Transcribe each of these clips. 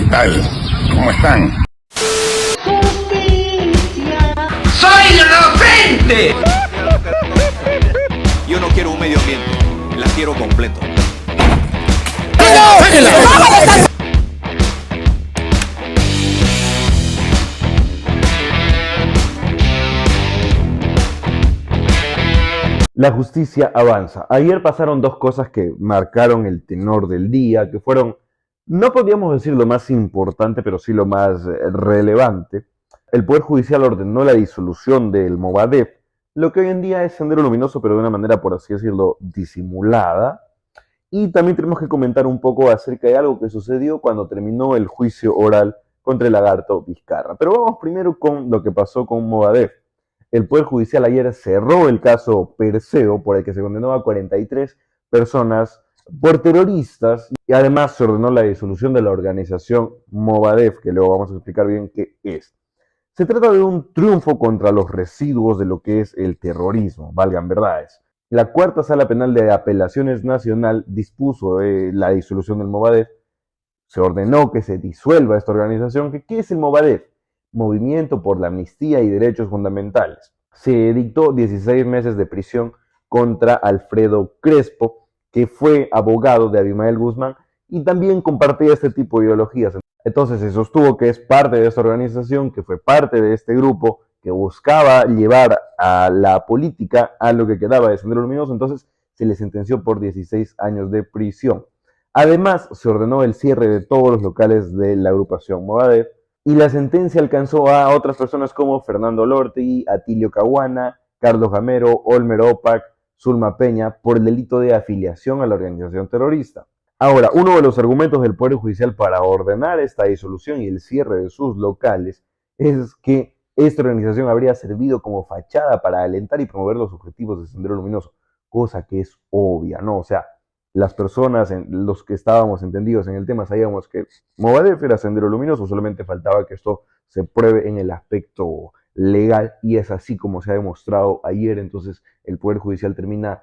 tal? ¿Cómo están? Justicia. ¡Soy inocente! Yo no quiero un medio ambiente, la quiero completo. La justicia avanza. Ayer pasaron dos cosas que marcaron el tenor del día, que fueron, no podríamos decir lo más importante, pero sí lo más relevante. El Poder Judicial ordenó la disolución del Movadef, lo que hoy en día es Sendero Luminoso, pero de una manera, por así decirlo, disimulada. Y también tenemos que comentar un poco acerca de algo que sucedió cuando terminó el juicio oral contra el lagarto Vizcarra. Pero vamos primero con lo que pasó con Movadef. El Poder Judicial ayer cerró el caso Perseo, por el que se condenó a 43 personas por terroristas, y además se ordenó la disolución de la organización Movadef, que luego vamos a explicar bien qué es. Se trata de un triunfo contra los residuos de lo que es el terrorismo, valgan verdades. La Cuarta Sala Penal de Apelaciones Nacional dispuso la disolución del Movadef. Se ordenó que se disuelva esta organización. ¿Qué es el Movadef? Movimiento por la Amnistía y Derechos Fundamentales. Se dictó 16 meses de prisión contra Alfredo Crespo, que fue abogado de Abimael Guzmán y también compartía este tipo de ideologías. Entonces se sostuvo que es parte de esta organización, que fue parte de este grupo, que buscaba llevar a la política a lo que quedaba de Sendero Luminoso. Entonces se le sentenció por 16 años de prisión. Además, se ordenó el cierre de todos los locales de la agrupación Movadef, y la sentencia alcanzó a otras personas como Fernando Lortegui, Atilio Caguana, Carlos Gamero, Olmer Opak, Zulma Peña, por el delito de afiliación a la organización terrorista. Ahora, uno de los argumentos del Poder Judicial para ordenar esta disolución y el cierre de sus locales es que esta organización habría servido como fachada para alentar y promover los objetivos de Sendero Luminoso, cosa que es obvia, ¿no? O sea, las personas, los que estábamos entendidos en el tema, sabíamos que Movadef era Sendero Luminoso, solamente faltaba que esto se pruebe en el aspecto legal, y es así como se ha demostrado ayer. Entonces el Poder Judicial termina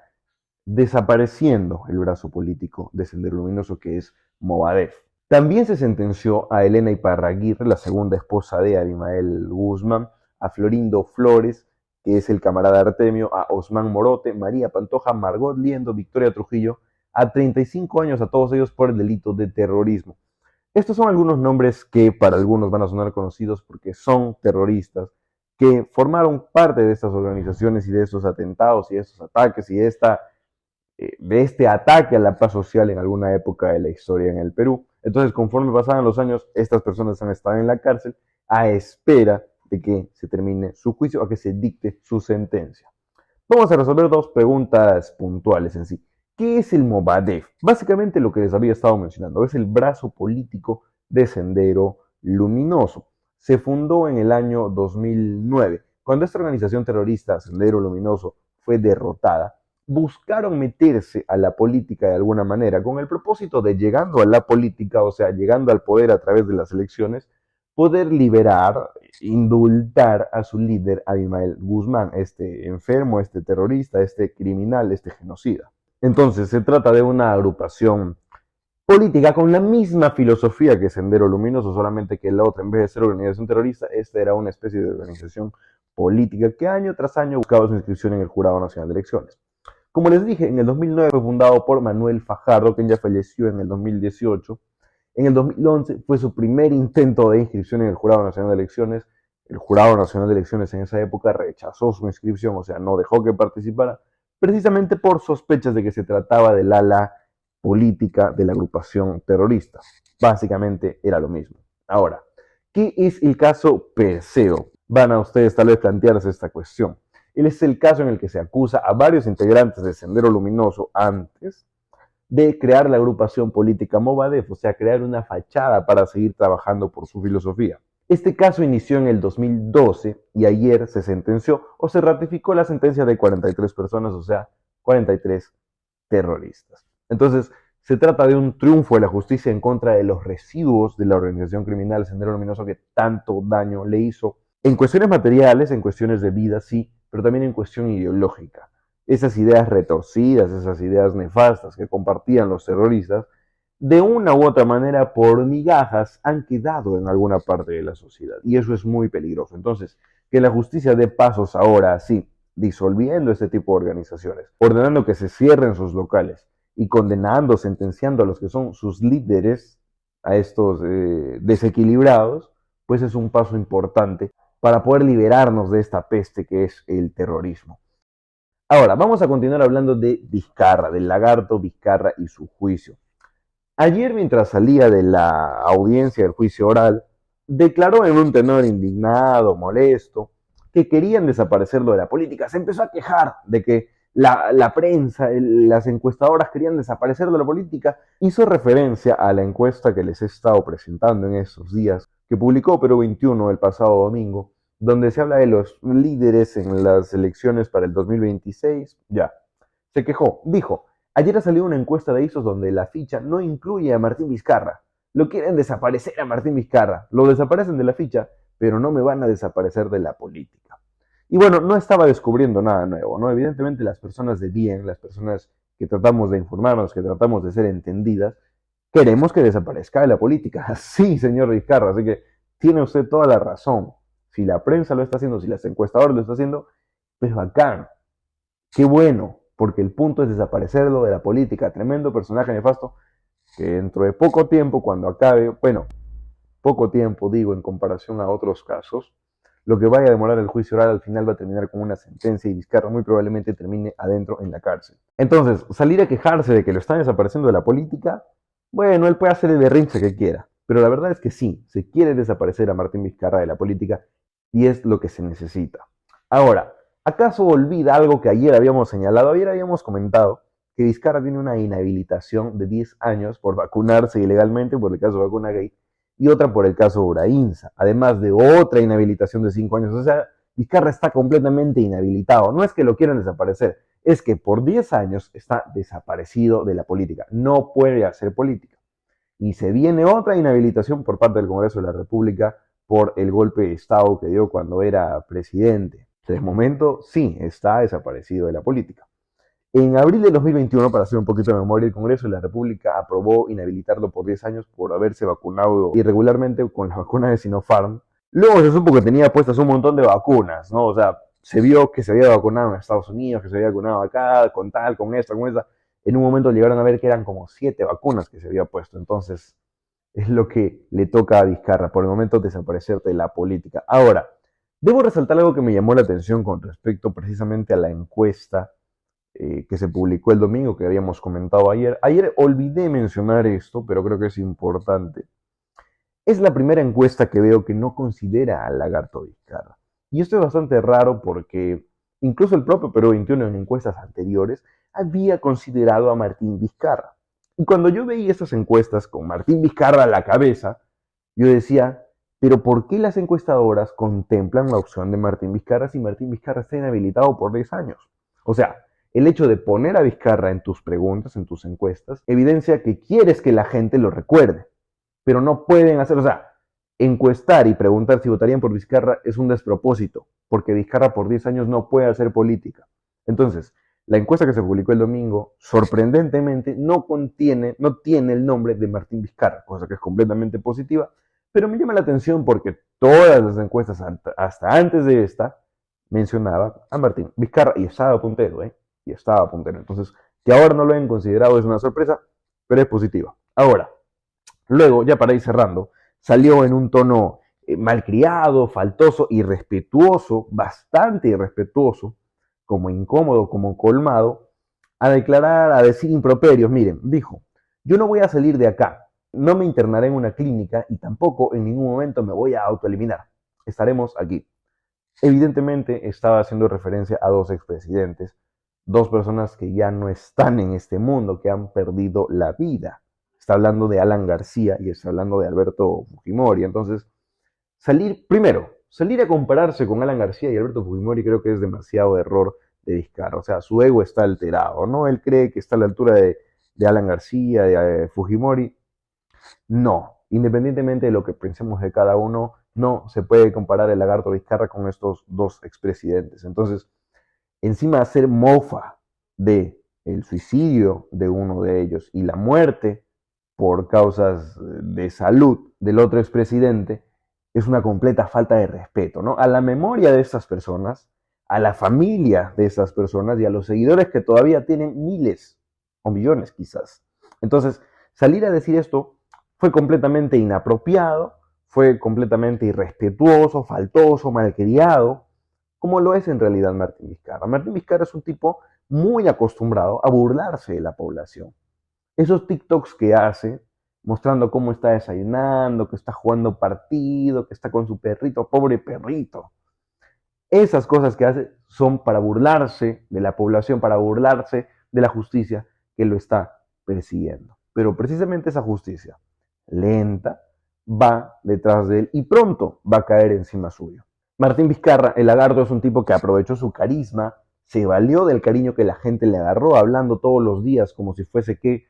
desapareciendo el brazo político de Sendero Luminoso, que es Movadef. También se sentenció a Elena Iparraguirre, la segunda esposa de Abimael Guzmán, a Florindo Flores, que es el camarada Artemio, a Osman Morote, María Pantoja, Margot Liendo, Victoria Trujillo, a 35 años a todos ellos por el delito de terrorismo. Estos son algunos nombres que para algunos van a sonar conocidos porque son terroristas que formaron parte de estas organizaciones y de estos atentados y de estos ataques y de este ataque a la paz social en alguna época de la historia en el Perú. Entonces, conforme pasaban los años, estas personas han estado en la cárcel a espera de que se termine su juicio, a que se dicte su sentencia. Vamos a resolver dos preguntas puntuales en sí. ¿Qué es el Movadef? Básicamente lo que les había estado mencionando, es el brazo político de Sendero Luminoso. Se fundó en el año 2009. Cuando esta organización terrorista, Sendero Luminoso, fue derrotada, buscaron meterse a la política de alguna manera con el propósito de, llegando a la política, o sea, llegando al poder a través de las elecciones, poder liberar, indultar a su líder, Abimael Guzmán, este enfermo, este terrorista, este criminal, este genocida. Entonces se trata de una agrupación política con la misma filosofía que Sendero Luminoso, solamente que la otra, en vez de ser organización terrorista, esta era una especie de organización política que año tras año buscaba su inscripción en el Jurado Nacional de Elecciones. Como les dije, en el 2009 fue fundado por Manuel Fajardo, quien ya falleció en el 2018. En el 2011 fue su primer intento de inscripción en el Jurado Nacional de Elecciones. El Jurado Nacional de Elecciones en esa época rechazó su inscripción, o sea, no dejó que participara, precisamente por sospechas de que se trataba del ala política de la agrupación terrorista. Básicamente era lo mismo. Ahora, ¿qué es el caso Perseo? Van a ustedes tal vez plantearse esta cuestión. Él es el caso en el que se acusa a varios integrantes de Sendero Luminoso antes de crear la agrupación política Movadef, o sea, crear una fachada para seguir trabajando por su filosofía. Este caso inició en el 2012 y ayer se sentenció o se ratificó la sentencia de 43 personas, o sea, 43 terroristas. Entonces, se trata de un triunfo de la justicia en contra de los residuos de la organización criminal Sendero Luminoso que tanto daño le hizo en cuestiones materiales, en cuestiones de vida, sí, pero también en cuestión ideológica. Esas ideas retorcidas, esas ideas nefastas que compartían los terroristas, de una u otra manera, por migajas, han quedado en alguna parte de la sociedad. Y eso es muy peligroso. Entonces, que la justicia dé pasos ahora así, disolviendo este tipo de organizaciones, ordenando que se cierren sus locales y condenando, sentenciando a los que son sus líderes, a estos desequilibrados, pues es un paso importante para poder liberarnos de esta peste que es el terrorismo. Ahora, vamos a continuar hablando de Vizcarra, del lagarto Vizcarra y su juicio. Ayer, mientras salía de la audiencia del juicio oral, declaró en un tenor indignado, molesto, que querían desaparecerlo de la política. Se empezó a quejar de que la prensa, las encuestadoras querían desaparecerlo de la política. Hizo referencia a la encuesta que les he estado presentando en estos días, que publicó Perú 21 el pasado domingo, donde se habla de los líderes en las elecciones para el 2026. Ya, se quejó, dijo: ayer ha salido una encuesta de ISOS donde la ficha no incluye a Martín Vizcarra. Lo quieren desaparecer a Martín Vizcarra. Lo desaparecen de la ficha, pero no me van a desaparecer de la política. Y bueno, no estaba descubriendo nada nuevo, ¿no? Evidentemente las personas de bien, las personas que tratamos de informarnos, que tratamos de ser entendidas, queremos que desaparezca de la política. Sí, señor Vizcarra, así que tiene usted toda la razón. Si la prensa lo está haciendo, si las encuestadoras lo están haciendo, pues bacán. Qué bueno, porque el punto es desaparecerlo de la política. Tremendo personaje nefasto que dentro de poco tiempo, cuando acabe, bueno, poco tiempo digo en comparación a otros casos, lo que vaya a demorar el juicio oral al final va a terminar con una sentencia y Vizcarra muy probablemente termine adentro en la cárcel. Entonces, salir a quejarse de que lo están desapareciendo de la política, bueno, él puede hacer el berrinche que quiera, pero la verdad es que sí, se quiere desaparecer a Martín Vizcarra de la política y es lo que se necesita. Ahora, ¿acaso olvida algo que ayer habíamos señalado? Ayer habíamos comentado que Vizcarra tiene una inhabilitación de 10 años por vacunarse ilegalmente, por el caso de vacuna gay, y otra por el caso Urainsa, además de otra inhabilitación de 5 años. O sea, Vizcarra está completamente inhabilitado. No es que lo quieran desaparecer, es que por 10 años está desaparecido de la política. No puede hacer política. Y se viene otra inhabilitación por parte del Congreso de la República por el golpe de Estado que dio cuando era presidente. De momento, sí, está desaparecido de la política. En abril de 2021, para hacer un poquito de memoria, el Congreso de la República aprobó inhabilitarlo por 10 años por haberse vacunado irregularmente con la vacuna de Sinopharm. Luego se supo que tenía puestas un montón de vacunas, ¿no? O sea, se vio que se había vacunado en Estados Unidos, que se había vacunado acá, con tal, con esta, con esa. En un momento llegaron a ver que eran como 7 vacunas que se había puesto. Entonces, es lo que le toca a Vizcarra, por el momento desaparecer de la política. Ahora, debo resaltar algo que me llamó la atención con respecto precisamente a la encuesta que se publicó el domingo, que habíamos comentado ayer. Ayer olvidé mencionar esto, pero creo que es importante. Es la primera encuesta que veo que no considera al lagarto Vizcarra. Y esto es bastante raro porque incluso el propio Perú 21 en encuestas anteriores había considerado a Martín Vizcarra. Y cuando yo veía estas encuestas con Martín Vizcarra a la cabeza, yo decía, pero ¿por qué las encuestadoras contemplan la opción de Martín Vizcarra si Martín Vizcarra está inhabilitado por 10 años? O sea, el hecho de poner a Vizcarra en tus preguntas, en tus encuestas, evidencia que quieres que la gente lo recuerde, pero no pueden hacer, o sea, encuestar y preguntar si votarían por Vizcarra es un despropósito, porque Vizcarra por 10 años no puede hacer política. Entonces, la encuesta que se publicó el domingo, sorprendentemente, no tiene el nombre de Martín Vizcarra, cosa que es completamente positiva, pero me llama la atención porque todas las encuestas hasta antes de esta mencionaba a Martín Vizcarra y estaba puntero, y estaba puntero. Entonces, que ahora no lo hayan considerado es una sorpresa, pero es positiva. Ahora, luego, ya para ir cerrando, salió en un tono malcriado, faltoso, irrespetuoso, bastante irrespetuoso, como incómodo, como colmado, a declarar, a decir improperios. Miren, dijo, yo no voy a salir de acá, no me internaré en una clínica y tampoco en ningún momento me voy a autoeliminar. Estaremos aquí. Evidentemente estaba haciendo referencia a dos expresidentes, dos personas que ya no están en este mundo, que han perdido la vida. Está hablando de Alan García y está hablando de Alberto Fujimori. Entonces, salir a compararse con Alan García y Alberto Fujimori creo que es demasiado error de Vizcarra. O sea, su ego está alterado, ¿no? Él cree que está a la altura de Alan García, de Fujimori. No, independientemente de lo que pensemos de cada uno, no se puede comparar el lagarto Vizcarra con estos dos expresidentes. Entonces, encima de hacer mofa de el suicidio de uno de ellos y la muerte por causas de salud del otro expresidente, es una completa falta de respeto, ¿no? A la memoria de estas personas, a la familia de estas personas y a los seguidores que todavía tienen miles o millones quizás. Entonces, salir a decir esto fue completamente inapropiado, fue completamente irrespetuoso, faltoso, malcriado, como lo es en realidad Martín Vizcarra. Martín Vizcarra es un tipo muy acostumbrado a burlarse de la población. Esos TikToks que hace, mostrando cómo está desayunando, que está jugando partido, que está con su perrito, pobre perrito. Esas cosas que hace son para burlarse de la población, para burlarse de la justicia que lo está persiguiendo. Pero precisamente esa justicia, lenta, va detrás de él y pronto va a caer encima suyo. Martín Vizcarra, el lagarto, es un tipo que aprovechó su carisma, se valió del cariño que la gente le agarró, hablando todos los días como si fuese que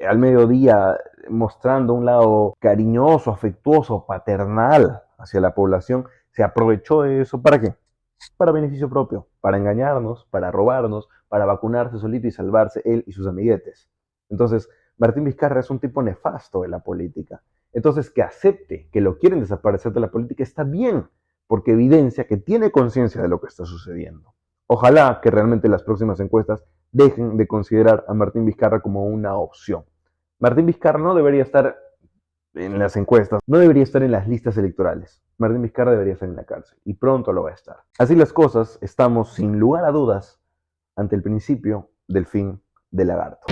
al mediodía, mostrando un lado cariñoso, afectuoso, paternal hacia la población. Se aprovechó de eso. ¿Para qué? Para beneficio propio, para engañarnos, para robarnos, para vacunarse solito y salvarse él y sus amiguetes. Entonces, Martín Vizcarra es un tipo nefasto de la política. Entonces, que acepte que lo quieren desaparecer de la política está bien, porque evidencia que tiene conciencia de lo que está sucediendo. Ojalá que realmente las próximas encuestas dejen de considerar a Martín Vizcarra como una opción. Martín Vizcarra no debería estar en las encuestas, no debería estar en las listas electorales. Martín Vizcarra debería estar en la cárcel y pronto lo va a estar. Así las cosas, estamos sin lugar a dudas ante el principio del fin del lagarto.